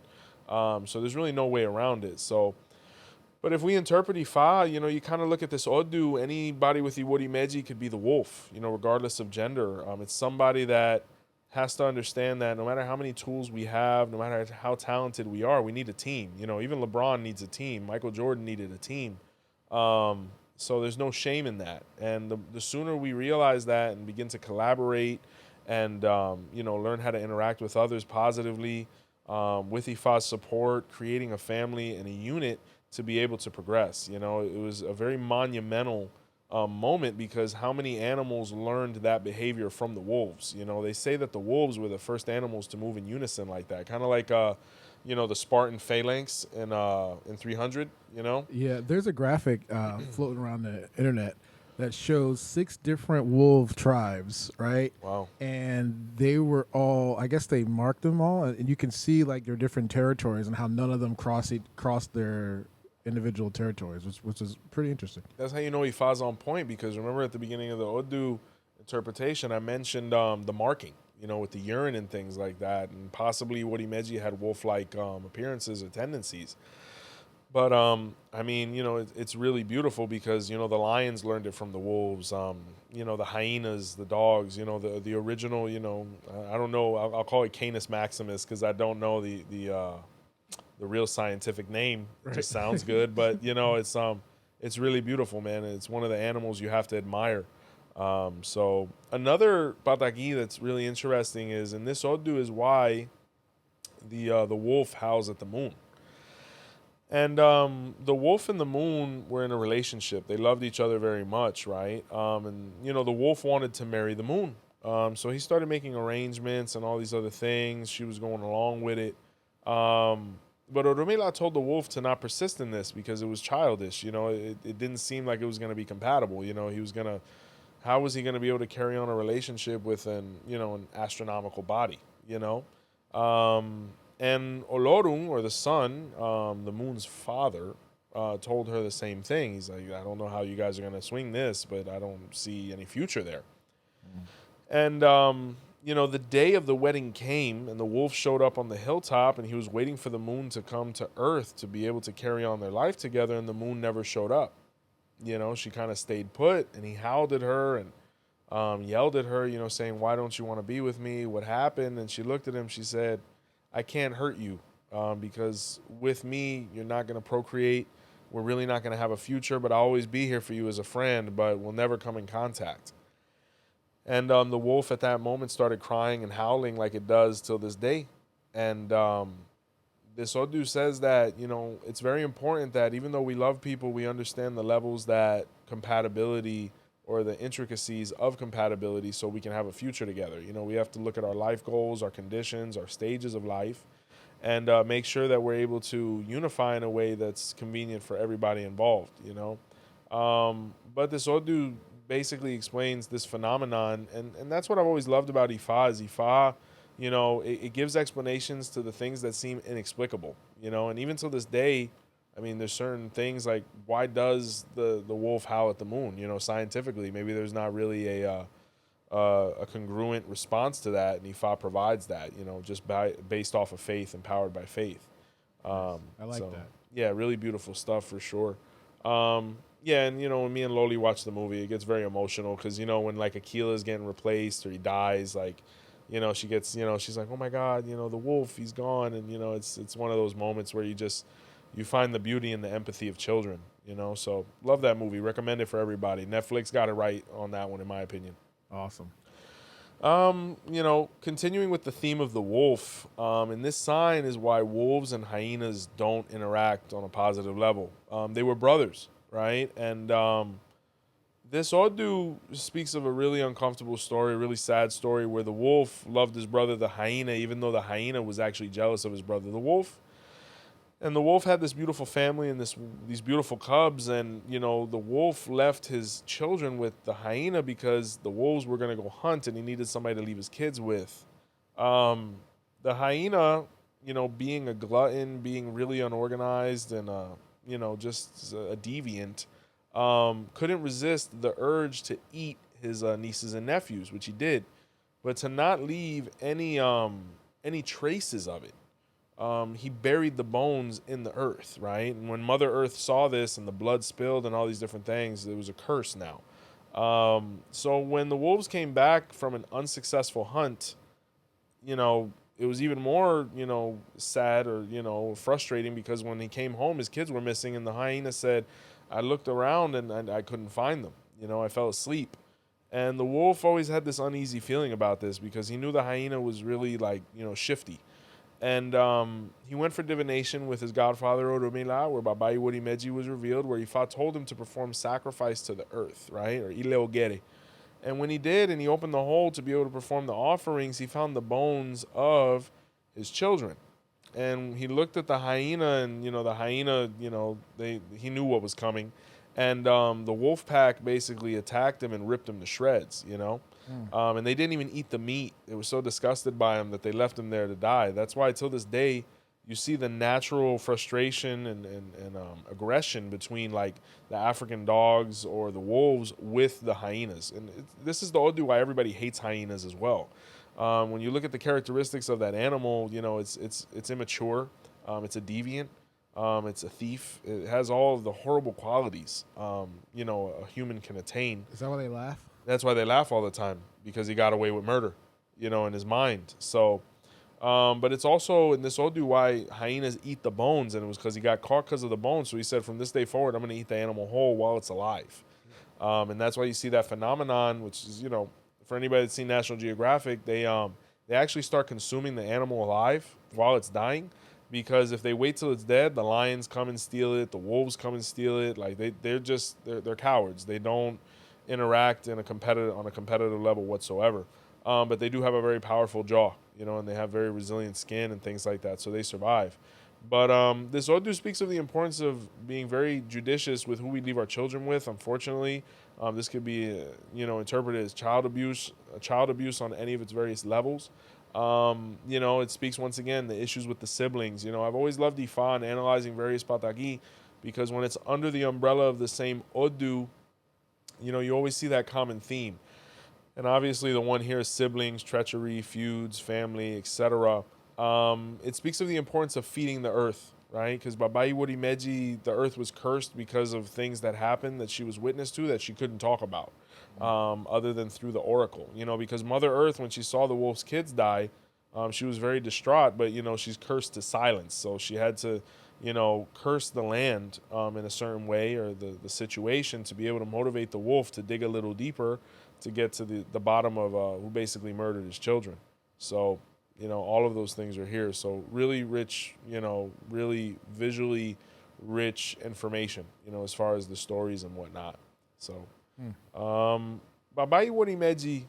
[SPEAKER 1] So there's really no way around it. So, but if we interpret Ifa, you know, you kind of look at this Odu, anybody with Iwori Meji could be the wolf, you know, regardless of gender. It's somebody that has to understand that no matter how many tools we have, no matter how talented we are, we need a team. You know, even LeBron needs a team. Michael Jordan needed a team. So there's no shame in that. And the sooner we realize that and begin to collaborate and, you know, learn how to interact with others positively, with Ifa's support, creating a family and a unit to be able to progress. You know, it was a very monumental moment because how many animals learned that behavior from the wolves? You know, they say that the wolves were the first animals to move in unison like that, kind of like, you know, the Spartan phalanx in 300, you know?
[SPEAKER 2] Yeah, there's a graphic floating around the internet that shows 6 different wolf tribes, right?
[SPEAKER 1] Wow.
[SPEAKER 2] And they were all, I guess they marked them all, and you can see like their different territories and how none of them crossed their individual territories, which is pretty interesting.
[SPEAKER 1] That's how you know Ifa's on point because remember at the beginning of the Odu interpretation, I mentioned the marking, you know, with the urine and things like that, and possibly Iwori Meji had wolf-like appearances or tendencies. But I mean, you know, it's really beautiful because you know the lions learned it from the wolves. You know, the hyenas, the dogs. You know, the original. You know, I don't know. I'll call it Canis Maximus because I don't know the real scientific name. It just sounds good, but you know, it's really beautiful, man. It's one of the animals you have to admire. So another pataki that's really interesting is in this Odu is why the wolf howls at the moon. And the wolf and the moon were in a relationship. They loved each other very much, right? And, you know, the wolf wanted to marry the moon. So he started making arrangements and all these other things. She was going along with it. But Orunmila told the wolf to not persist in this because it was childish. You know, it didn't seem like it was going to be compatible. You know, how was he going to be able to carry on a relationship with an astronomical body, you know? And Olorun, or the sun, the moon's father, told her the same thing. He's like, I don't know how you guys are going to swing this, but I don't see any future there. And, you know, the day of the wedding came, and the wolf showed up on the hilltop, and he was waiting for the moon to come to Earth to be able to carry on their life together, and the moon never showed up. You know, she kind of stayed put, and he howled at her and yelled at her, you know, saying, why don't you want to be with me? What happened? And she looked at him. She said, I can't hurt you because with me, you're not going to procreate. We're really not going to have a future, but I'll always be here for you as a friend, but we'll never come in contact. And the wolf at that moment started crying and howling like it does till this day. And this Odu says that, you know, it's very important that even though we love people, we understand the levels that compatibility or the intricacies of compatibility so we can have a future together. You know, we have to look at our life goals, our conditions, our stages of life, and make sure that we're able to unify in a way that's convenient for everybody involved, you know. But this Odu basically explains this phenomenon, and that's what I've always loved about Ifa is Ifa, you know, it gives explanations to the things that seem inexplicable, you know, and even till this day, I mean, there's certain things like why does the wolf howl at the moon? You know, scientifically, maybe there's not really a congruent response to that, and Ifa provides that. You know, just based off of faith, empowered by faith.
[SPEAKER 2] I like that.
[SPEAKER 1] Yeah, really beautiful stuff for sure. Yeah, and you know, when me and Loli watch the movie, it gets very emotional because you know when like Aquila is getting replaced or he dies, like. You know, she gets, you know, she's like, oh my God, you know, the wolf, he's gone. And, you know, it's one of those moments where you find the beauty and the empathy of children, you know. So love that movie. Recommend it for everybody. Netflix got it right on that one, in my opinion.
[SPEAKER 2] Awesome.
[SPEAKER 1] Continuing with the theme of the wolf, and this sign is why wolves and hyenas don't interact on a positive level. They were brothers, right? And this Odu speaks of a really uncomfortable story, a really sad story, where the wolf loved his brother, the hyena, even though the hyena was actually jealous of his brother, the wolf. And the wolf had this beautiful family and these beautiful cubs, and the wolf left his children with the hyena because the wolves were going to go hunt, and he needed somebody to leave his kids with. The hyena, being a glutton, being really unorganized, and just a deviant, couldn't resist the urge to eat his nieces and nephews, which he did, but to not leave any traces of it. He buried the bones in the earth, right? And when Mother Earth saw this and the blood spilled and all these different things, it was a curse now. So when the wolves came back from an unsuccessful hunt, it was even more, sad or, frustrating, because when he came home, his kids were missing, and the hyena said, I looked around and I couldn't find them. I fell asleep. And the wolf always had this uneasy feeling about this, because he knew the hyena was really shifty. And he went for divination with his godfather Olodumares, where Baba Iwori Meji was revealed, where Ifa told him to perform sacrifice to the earth, right, or 𝗃𝗲𝗍𝗍. And when he did, and he opened the hole to be able to perform the offerings, he found the bones of his children. And he looked at the hyena, and the hyena, he knew what was coming, and the wolf pack basically attacked him and ripped him to shreds. And they didn't even eat the meat. They were so disgusted by him that they left him there to die. That's why till this day, you see the natural frustration and aggression between the African dogs or the wolves with the hyenas. And this is the Odu why everybody hates hyenas as well. When you look at the characteristics of that animal, it's immature, it's a deviant, it's a thief. It has all of the horrible qualities a human can attain.
[SPEAKER 2] Is that why they laugh?
[SPEAKER 1] That's why they laugh all the time, because he got away with murder, in his mind. So, but it's also in this Odu why hyenas eat the bones, and it was because he got caught because of the bones. So he said, from this day forward, I'm going to eat the animal whole while it's alive. And that's why you see that phenomenon, which is, for anybody that's seen National Geographic, they actually start consuming the animal alive while it's dying, because if they wait till it's dead, the lions come and steal it, the wolves come and steal it. They're cowards. They don't interact on a competitive level whatsoever. But they do have a very powerful jaw, and they have very resilient skin and things like that, so they survive. But this Odu speaks of the importance of being very judicious with who we leave our children with. Unfortunately, this could be, interpreted as child abuse on any of its various levels. It speaks once again the issues with the siblings. I've always loved Ifa and analyzing various pataki, because when it's under the umbrella of the same Odu, you always see that common theme. And obviously the one here is siblings, treachery, feuds, family, etc. It speaks of the importance of feeding the earth, right? Because Baba Iwori Meji, the earth was cursed because of things that happened that she was witness to that she couldn't talk about, other than through the oracle. Because Mother Earth, when she saw the wolf's kids die, she was very distraught, but, she's cursed to silence. So she had to, curse the land in a certain way, or the situation, to be able to motivate the wolf to dig a little deeper to get to the bottom of who basically murdered his children. So, all of those things are here. So really rich, really visually rich information, as far as the stories and whatnot. So, Baba Iwori Meji,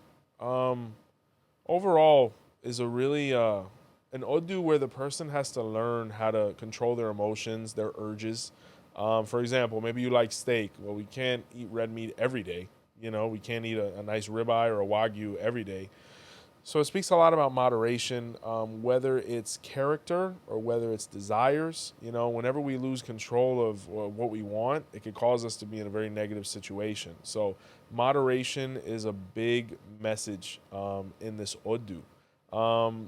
[SPEAKER 1] overall, is a really an Odu where the person has to learn how to control their emotions, their urges. For example, maybe you like steak. Well, we can't eat red meat every day. We can't eat a nice ribeye or a Wagyu every day. So it speaks a lot about moderation, whether it's character or whether it's desires. Whenever we lose control of what we want, it could cause us to be in a very negative situation. So moderation is a big message in this Odu.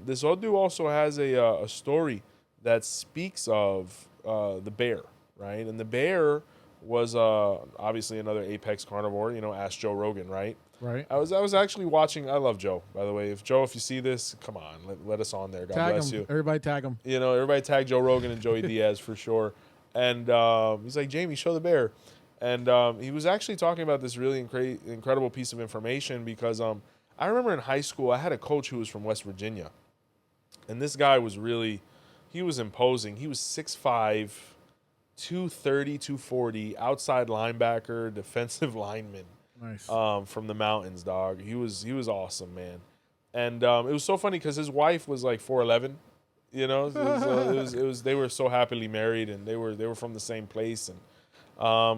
[SPEAKER 1] This Odu also has a story that speaks of the bear, right? And the bear was obviously another apex carnivore. Ask Joe Rogan, right?
[SPEAKER 2] Right.
[SPEAKER 1] I was actually watching. I love Joe, by the way. If you see this, come on, let us on there. God
[SPEAKER 2] tag
[SPEAKER 1] bless
[SPEAKER 2] him.
[SPEAKER 1] you.
[SPEAKER 2] Everybody tag him.
[SPEAKER 1] Everybody tag Joe Rogan and Joey Diaz for sure. And he's like, Jamie, show the bear. And he was actually talking about this really incredible piece of information, because I remember in high school, I had a coach who was from West Virginia. And this guy was really, he was imposing. He was 6'5", 230, 240, outside linebacker, defensive lineman
[SPEAKER 2] Nice.
[SPEAKER 1] from the mountains, dog. He was awesome, man. And it was so funny because his wife was like 4'11", you know. It was they were so happily married, and they were from the same place, and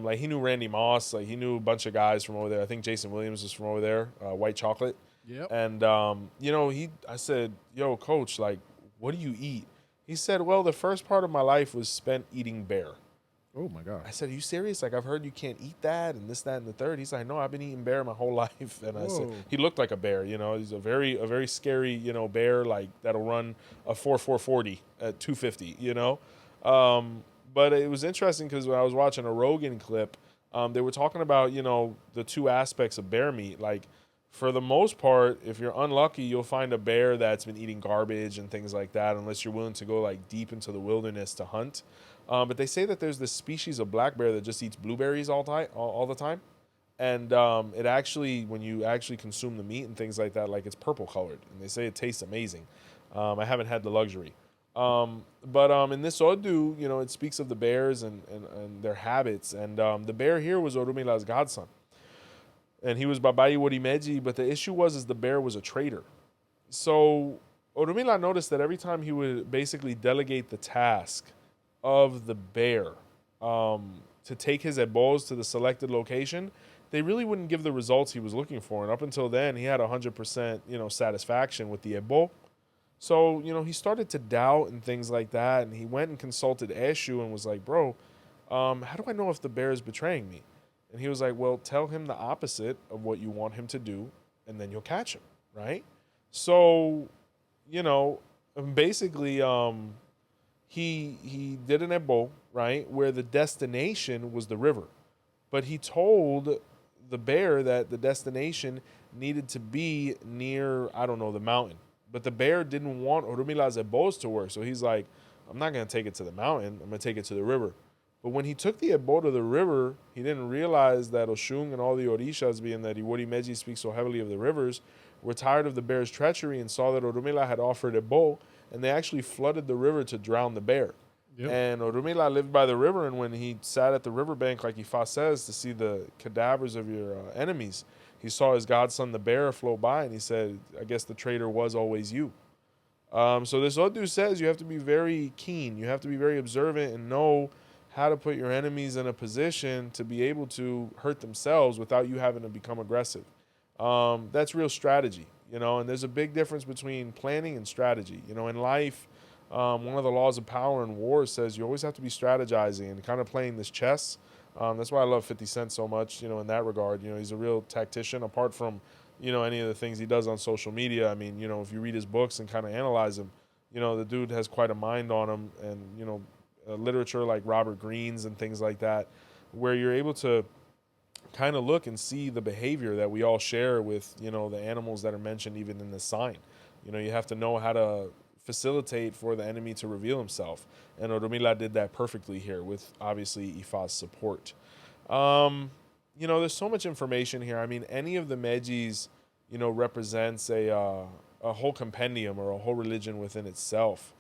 [SPEAKER 1] like he knew Randy Moss, like he knew a bunch of guys from over there. I think Jason Williams was from over there, White Chocolate.
[SPEAKER 2] Yep.
[SPEAKER 1] And I said, "Yo, coach, like, what do you eat?" He said, "Well, the first part of my life was spent eating bear."
[SPEAKER 2] Oh my God.
[SPEAKER 1] I said, "Are you serious? Like, I've heard you can't eat that and this, that, and the third." He's like, "No, I've been eating bear my whole life." And I said,
[SPEAKER 2] Whoa.
[SPEAKER 1] he looked like a bear. He's a very scary, bear like that'll run a 4.40 at 250. But it was interesting because when I was watching a Rogan clip, they were talking about the two aspects of bear meat. Like, for the most part, if you're unlucky, you'll find a bear that's been eating garbage and things like that, unless you're willing to go like deep into the wilderness to hunt. But they say that there's this species of black bear that just eats blueberries all the time. And it actually, when you actually consume the meat and things like that, like it's purple colored. And they say it tastes amazing. I haven't had the luxury. But in this Odu, it speaks of the bears and their habits. And the bear here was Olodumares' godson. And he was Baba Iwori Meji, but the issue is the bear was a traitor. So Orumila noticed that every time he would basically delegate the task of the bear to take his 𝗵𝗍𝗍s to the selected location, they really wouldn't give the results he was looking for. And up until then, he had 100% satisfaction with the 𝗵𝗍𝗍. So he started to doubt and things like that, and he went and consulted Eshu and was like, "Bro, how do I know if the bear is betraying me?" And he was like, "Well, tell him the opposite of what you want him to do, and then you'll catch him, right?" So, basically, he did an 𝗵𝗍𝗍, right, where the destination was the river, but he told the bear that the destination needed to be near, I don't know, the mountain. But the bear didn't want Orumila's 𝗵𝗍𝗍s to work, so he's like, "I'm not gonna take it to the mountain. I'm gonna take it to the river." But when he took the 𝗵𝗍𝗍 to the river, he didn't realize that Oshun and all the Orishas, being that Iwori Meji speaks so heavily of the rivers, were tired of the bear's treachery and saw that Orumila had offered 𝗵𝗍𝗍, and they actually flooded the river to drown the bear.
[SPEAKER 2] Yep.
[SPEAKER 1] And Orumila lived by the river, and when he sat at the riverbank, like Ifa says, to see the cadavers of your enemies, he saw his godson, the bear, float by, and he said, "I guess the traitor was always you." So this Odu says you have to be very keen. You have to be very observant and know how to put your enemies in a position to be able to hurt themselves without you having to become aggressive. That's real strategy, and there's a big difference between planning and strategy. In life, one of the laws of power in war says you always have to be strategizing and kind of playing this chess. That's why I love 50 Cent so much, in that regard. He's a real tactician, apart from, any of the things he does on social media. I mean, if you read his books and kind of analyze him, the dude has quite a mind on him, and, literature like Robert Greene's and things like that, where you're able to kind of look and see the behavior that we all share with, the animals that are mentioned even in this sign. You have to know how to facilitate for the enemy to reveal himself. And Orumila did that perfectly here with, obviously, Ifa's support. There's so much information here. I mean, any of the Megis, represents a whole compendium or a whole religion within itself.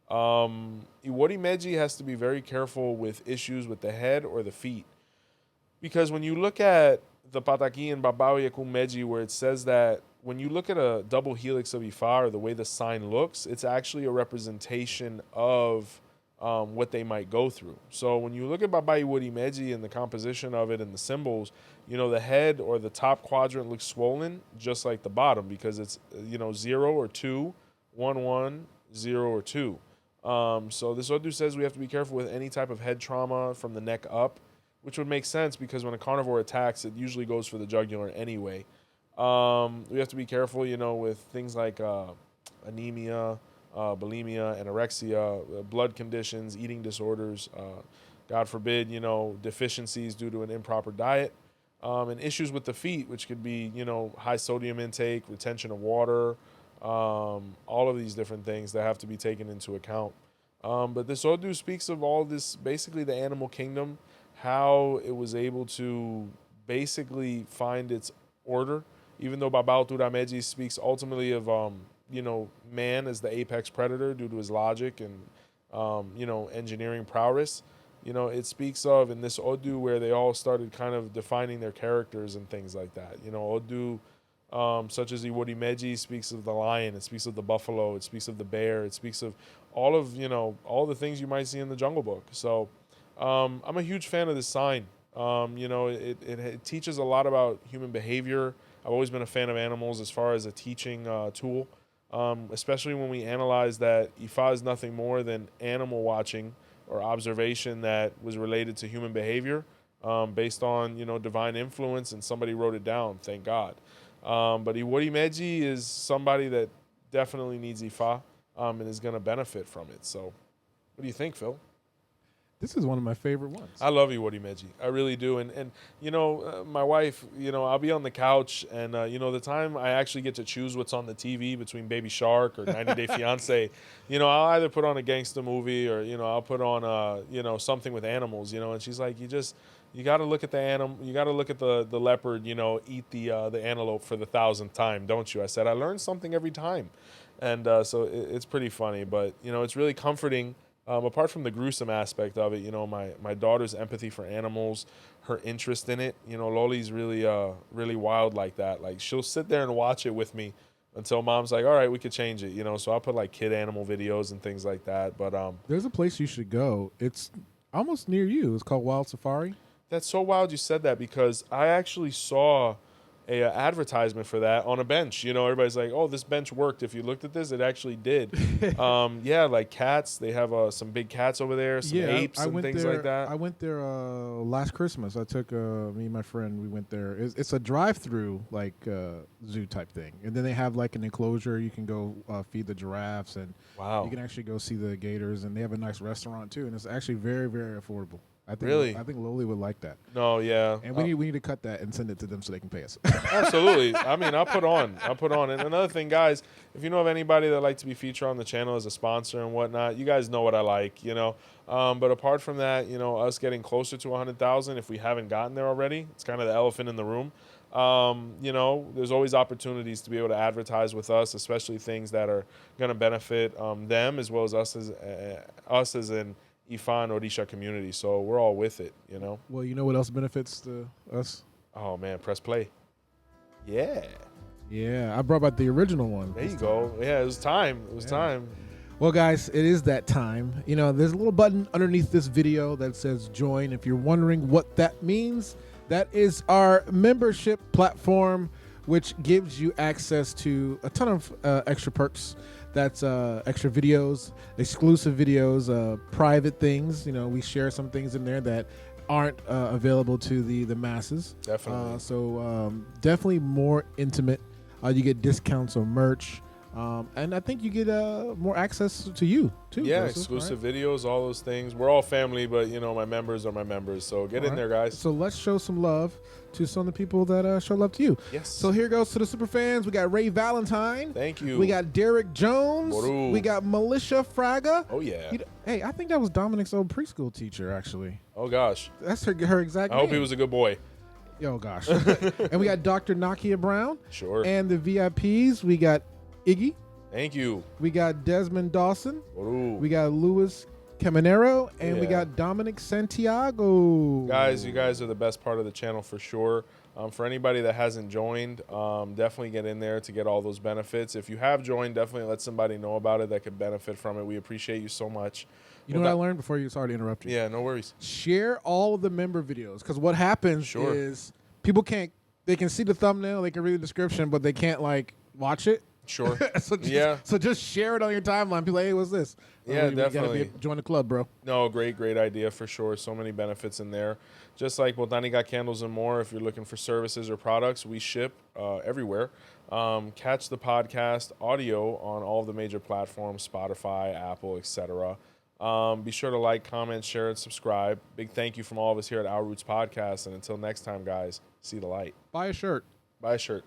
[SPEAKER 1] Iwori Meji has to be very careful with issues with the head or the feet. Because when you look at the Pataki and Babawi Meji, where it says that when you look at a double helix of Ifa, or the way the sign looks, it's actually a representation of what they might go through. So when you look at Baba Iwori Meji and the composition of it and the symbols, the head or the top quadrant looks swollen, just like the bottom, because it's 0 or 2, 1, 1, 0 or 2. So this Odu says we have to be careful with any type of head trauma from the neck up, which would make sense because when a carnivore attacks, it usually goes for the jugular anyway. We have to be careful, with things like anemia, bulimia, anorexia, blood conditions, eating disorders, God forbid, deficiencies due to an improper diet, and issues with the feet, which could be, high sodium intake, retention of water, all of these different things that have to be taken into account. But this Odu speaks of all this, basically the animal kingdom, how it was able to basically find its order even though Baba Ifa Meji speaks ultimately of, you know, man as the apex predator due to his logic and, you know, engineering prowess, you know, it speaks of in this Odu where they all started kind of defining their characters and things like that. You know, Odu, such as Iwori Meji, speaks of the lion, it speaks of the buffalo, it speaks of the bear, it speaks of all of, you know, all the things you might see in the Jungle Book. So I'm a huge fan of this sign. You know, it teaches a lot about human behavior. I've always been a fan of animals as far as a teaching tool, especially when we analyze that Ifa is nothing more than animal watching or observation that was related to human behavior, based on, you know, divine influence, and somebody wrote it down, thank God. But Iwori Meji is somebody that definitely needs Ifa, and is going to benefit from it. So what do you think, Phil?
[SPEAKER 2] This is one of my favorite ones.
[SPEAKER 1] I love Iwori Meji. I really do. And you know, my wife, you know, I'll be on the couch and, you know, the time I actually get to choose what's on the TV between Baby Shark or 90 Day Fiance, you know, I'll either put on a gangster movie or, you know, I'll put on, you know, something with animals, you know, and she's like, you got to look at the animal, you got to look at the leopard, you know, eat the antelope for the 1,000th time, don't you? I said, I learn something every time. And so it's pretty funny, but, you know, it's really comforting. Apart from the gruesome aspect of it, you know, my daughter's empathy for animals, her interest in it, you know, Loli's really, really wild like that. Like, she'll sit there and watch it with me until mom's like, all right, we could change it, you know. So I'll put like kid animal videos and things like that. But
[SPEAKER 2] there's a place you should go. It's almost near you. It's called Wild Safari.
[SPEAKER 1] that's so wild you said that, because I actually saw a advertisement for that on a bench. You know, everybody's like, oh, this bench worked. If you looked at this, it actually did. Yeah, like cats. They have some big cats over there, some apes and things like that.
[SPEAKER 2] I went there last Christmas. I took me and my friend. We went there. It's a drive-through like zoo type thing, and then they have like an enclosure. You can go feed the giraffes, and
[SPEAKER 1] Wow.
[SPEAKER 2] you can actually go see the gators. And they have a nice restaurant too, and it's actually very, very affordable. I think
[SPEAKER 1] Really?
[SPEAKER 2] I think Loli would like that.
[SPEAKER 1] No, yeah.
[SPEAKER 2] And we need to cut that and send it to them so they can pay us.
[SPEAKER 1] Absolutely. I mean, I'll put on. And another thing, guys, if you know of anybody that like to be featured on the channel as a sponsor and whatnot, you guys know what I like, you know. But apart from that, you know, us getting closer to 100,000, if we haven't gotten there already, it's kind of the elephant in the room. You know, there's always opportunities to be able to advertise with us, especially things that are going to benefit them as well as us as an Ifa and Orisha community. So we're all with it, you know.
[SPEAKER 2] Well, you know what else benefits us?
[SPEAKER 1] Oh man, press play. Yeah.
[SPEAKER 2] Yeah, I brought back the original one.
[SPEAKER 1] There you go. Yeah, it was time. It was time.
[SPEAKER 2] Well, guys, it is that time. You know, there's a little button underneath this video that says join. If you're wondering what that means, that is our membership platform, which gives you access to a ton of extra perks. That's extra videos, exclusive videos, private things. You know, we share some things in there that aren't available to the masses.
[SPEAKER 1] Definitely.
[SPEAKER 2] So definitely more intimate. You get discounts on merch. And I think you get more access to you, too.
[SPEAKER 1] Yeah,
[SPEAKER 2] Joseph,
[SPEAKER 1] exclusive
[SPEAKER 2] right?
[SPEAKER 1] videos, all those things. We're all family, but, you know, my members are my members. So get in there, guys.
[SPEAKER 2] So let's show some love to some of the people that show love to you.
[SPEAKER 1] Yes.
[SPEAKER 2] So here goes to the super fans. We got Ray Valentine.
[SPEAKER 1] Thank you.
[SPEAKER 2] We got Derek Jones.
[SPEAKER 1] Boru.
[SPEAKER 2] We got Militia Fraga.
[SPEAKER 1] Oh, yeah.
[SPEAKER 2] Hey, I think that was Dominic's old preschool teacher, actually.
[SPEAKER 1] Oh, gosh.
[SPEAKER 2] That's her exact
[SPEAKER 1] I
[SPEAKER 2] name.
[SPEAKER 1] hope he was a good boy.
[SPEAKER 2] Oh, gosh. And we got Dr. Nakia Brown.
[SPEAKER 1] Sure.
[SPEAKER 2] And the VIPs, we got Iggy.
[SPEAKER 1] Thank you.
[SPEAKER 2] We got Desmond Dawson.
[SPEAKER 1] Boru.
[SPEAKER 2] We got Luis Caminero. And we
[SPEAKER 1] Yeah.
[SPEAKER 2] got Dominic Santiago.
[SPEAKER 1] Guys, you guys are the best part of the channel for sure. For anybody that hasn't joined, definitely get in there to get all those benefits. If you have joined, definitely let somebody know about it that could benefit from it. We appreciate you so much.
[SPEAKER 2] You know what I learned before you started to interrupt you?
[SPEAKER 1] Yeah, no worries.
[SPEAKER 2] Share all of the member videos, because what happens is people they can see the thumbnail, they can read the description, but they can't like watch it.
[SPEAKER 1] Sure.
[SPEAKER 2] So just share it on your timeline. Be like, hey, what's this?
[SPEAKER 1] Yeah,
[SPEAKER 2] you gotta
[SPEAKER 1] definitely.
[SPEAKER 2] join the club, bro.
[SPEAKER 1] No, great idea for sure. So many benefits in there. Just like Botánica candles and more, if you're looking for services or products, we ship everywhere. Catch the podcast audio on all of the major platforms, Spotify, Apple, etc. Be sure to like, comment, share, and subscribe. Big thank you from all of us here at Our Roots Podcast. And until next time, guys, see the light.
[SPEAKER 2] Buy a shirt.
[SPEAKER 1] Buy a shirt.